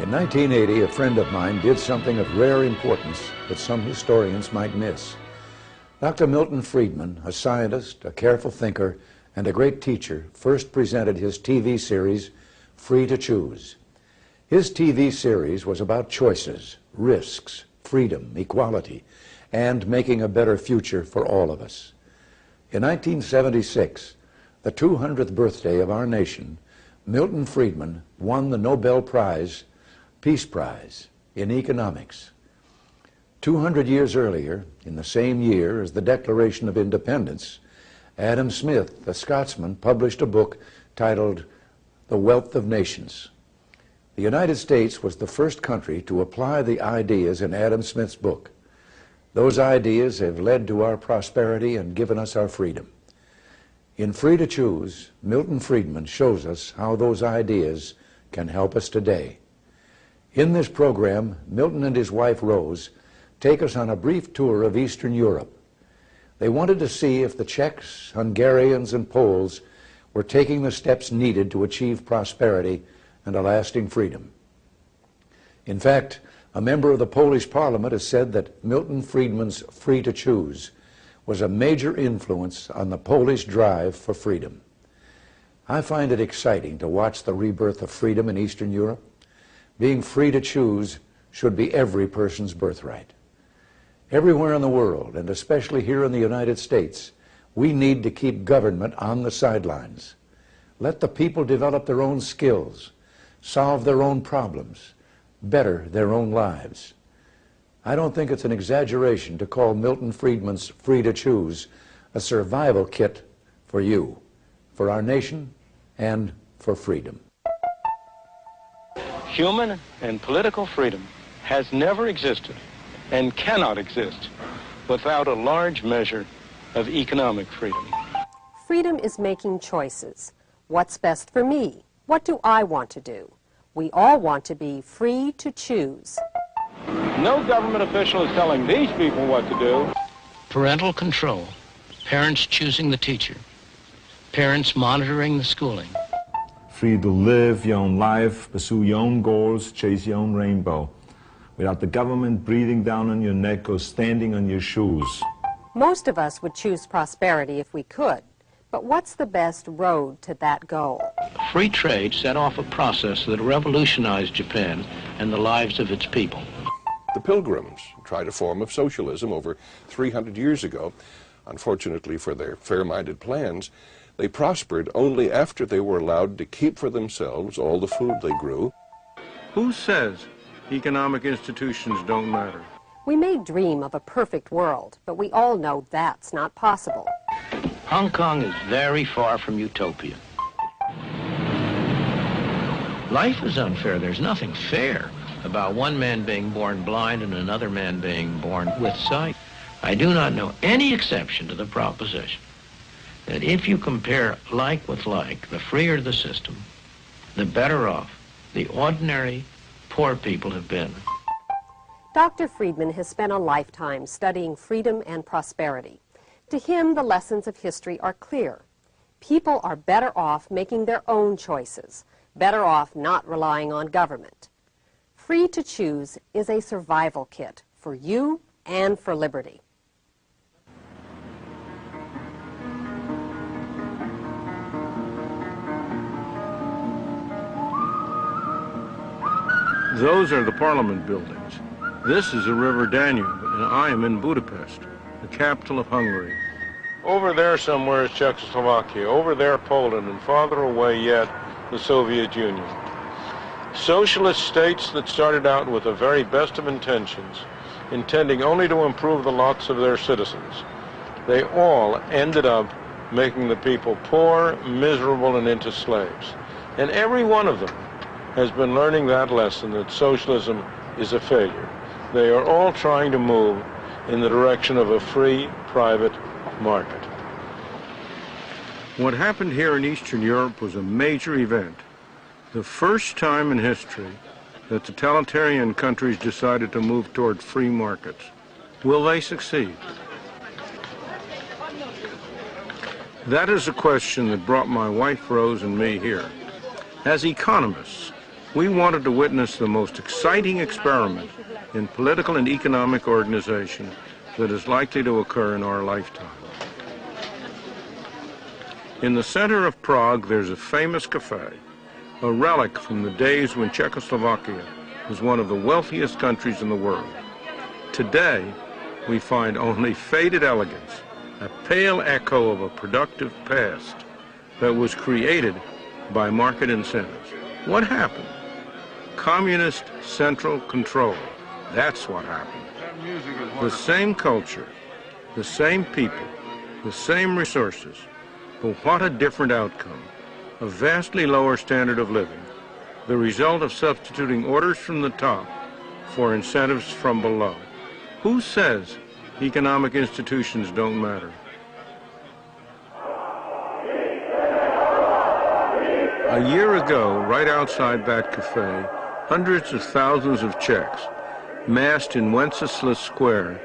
In 1980, a friend of mine did something of rare importance that some historians might miss. Dr. Milton Friedman, a scientist, a careful thinker, and a great teacher, first presented his TV series, Free to Choose. His TV series was about choices, risks, freedom, equality, and making a better future for all of us. In 1976, the 200th birthday of our nation, Milton Friedman won the Nobel Prize, Peace Prize, in economics. 200 years earlier, in the same year as the Declaration of Independence, Adam Smith, the Scotsman, published a book titled The Wealth of Nations. The United States was the first country to apply the ideas in Adam Smith's book. Those ideas have led to our prosperity and given us our freedom. In Free to Choose, Milton Friedman shows us how those ideas can help us today. In this program, Milton and his wife Rose take us on a brief tour of Eastern Europe. They wanted to see if the Czechs, Hungarians, and Poles were taking the steps needed to achieve prosperity and a lasting freedom. In fact, a member of the Polish Parliament has said that Milton Friedman's Free to Choose was a major influence on the Polish drive for freedom. I find it exciting to watch the rebirth of freedom in Eastern Europe. Being free to choose should be every person's birthright. Everywhere in the world, and especially here in the United States, we need to keep government on the sidelines. Let the people develop their own skills, solve their own problems, better their own lives. I don't think it's an exaggeration to call Milton Friedman's Free to Choose a survival kit for you, for our nation, and for freedom. Human and political freedom has never existed and cannot exist without a large measure of economic freedom. Freedom is making choices. What's best for me? What do I want to do? We all want to be free to choose. No government official is telling these people what to do. Parental control, parents choosing the teacher, parents monitoring the schooling. Free to live your own life, pursue your own goals, chase your own rainbow, without the government breathing down on your neck or standing on your shoes. Most of us would choose prosperity if we could, but what's the best road to that goal? Free trade set off a process that revolutionized Japan and the lives of its people. The Pilgrims tried a form of socialism over 300 years ago. Unfortunately for their fair-minded plans, they prospered only after they were allowed to keep for themselves all the food they grew. Who says economic institutions don't matter? We may dream of a perfect world, but we all know that's not possible. Hong Kong is very far from utopia. Life is unfair. There's nothing fair about one man being born blind and another man being born with sight. I do not know any exception to the proposition that if you compare like with like, the freer the system, the better off the ordinary poor people have been. Dr. Friedman has spent a lifetime studying freedom and prosperity. To him, the lessons of history are clear. People are better off making their own choices, better off not relying on government. Free to Choose is a survival kit for you and for liberty. Those are the Parliament buildings. This is the River Danube, and I am in Budapest, the capital of Hungary. Over there somewhere is Czechoslovakia, over there Poland, and farther away yet, the Soviet Union. Socialist states that started out with the very best of intentions, intending only to improve the lots of their citizens. They all ended up making the people poor, miserable, and into slaves. And every one of them has been learning that lesson, that socialism is a failure. They are all trying to move in the direction of a free, private market. What happened here in Eastern Europe was a major event. The first time in history that totalitarian countries decided to move toward free markets. Will they succeed? That is a question that brought my wife Rose and me here. As economists, We wanted to witness the most exciting experiment in political and economic organization that is likely to occur in our lifetime. In the center of Prague, there's a famous cafe, a relic from the days when Czechoslovakia was one of the wealthiest countries in the world. Today, we find only faded elegance, a pale echo of a productive past that was created by market incentives. What happened? Communist central control. That's what happened. The same culture, the same people, the same resources, but what a different outcome. A vastly lower standard of living, the result of substituting orders from the top for incentives from below. Who says economic institutions don't matter? A year ago, right outside that cafe, hundreds of thousands of Czechs massed in Wenceslas Square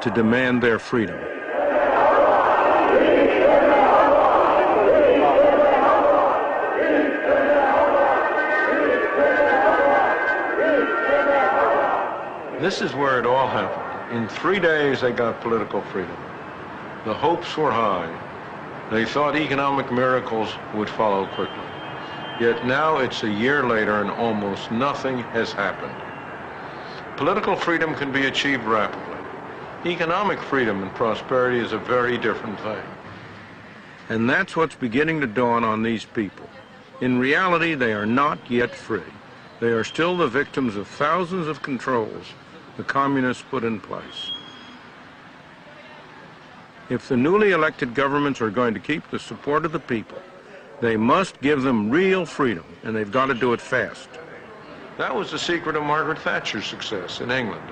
to demand their freedom. This is where it all happened. In 3 days, they got political freedom. The hopes were high. They thought economic miracles would follow quickly. Yet now it's a year later and almost nothing has happened. Political freedom can be achieved rapidly. Economic freedom and prosperity is a very different thing. And that's what's beginning to dawn on these people. In reality, they are not yet free. They are still the victims of thousands of controls the communists put in place. If the newly elected governments are going to keep the support of the people, they must give them real freedom, and they've got to do it fast. That was the secret of Margaret Thatcher's success in England.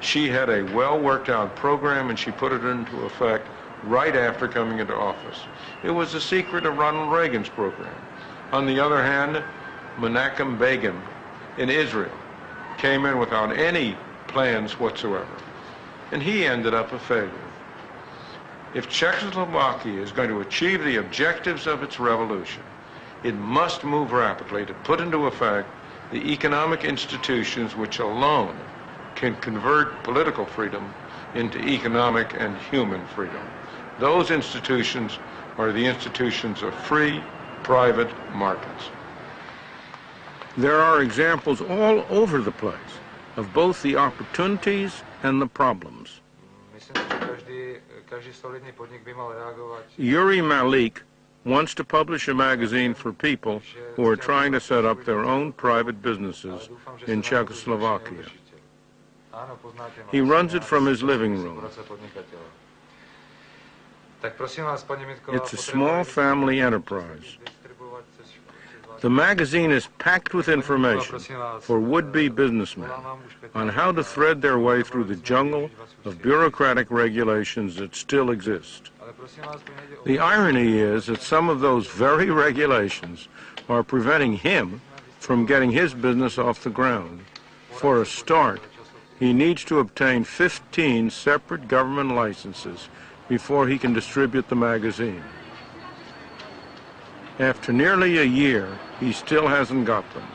She had a well-worked-out program, and she put it into effect right after coming into office. It was the secret of Ronald Reagan's program. On the other hand, Menachem Begin in Israel came in without any plans whatsoever, and he ended up a failure. If Czechoslovakia is going to achieve the objectives of its revolution, it must move rapidly to put into effect the economic institutions which alone can convert political freedom into economic and human freedom. Those institutions are the institutions of free, private markets. There are examples all over the place of both the opportunities and the problems. Yuri Malik wants to publish a magazine for people who are trying to set up their own private businesses in Czechoslovakia. He runs it from his living room. It's a small family enterprise. The magazine is packed with information for would-be businessmen on how to thread their way through the jungle of bureaucratic regulations that still exist. The irony is that some of those very regulations are preventing him from getting his business off the ground. For a start, he needs to obtain 15 separate government licenses before he can distribute the magazine. After nearly a year, he still hasn't got them.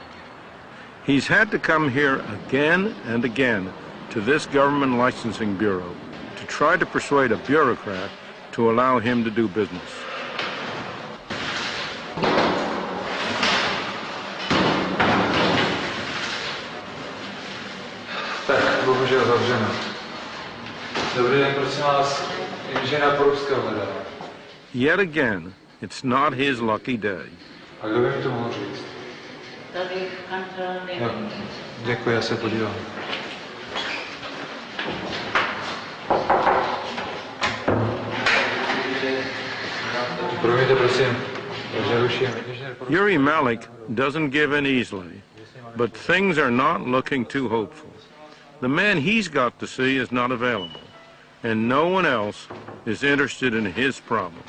He's had to come here again and again to this government licensing bureau to try to persuade a bureaucrat to allow him to do business. Tak, bohužel zavřeno. Dobrý den, prosím vás, inženýra Porubského hledá. Yet again, it's not his lucky day. A kdo by mi to mohl říct? Tady v kanceláři. Jo, děkuji, já se podívám. Promiňte, prosím, že ruším. Yuri Malik doesn't give in easily, but things are not looking too hopeful. The man he's got to see is not available, and no one else is interested in his problem.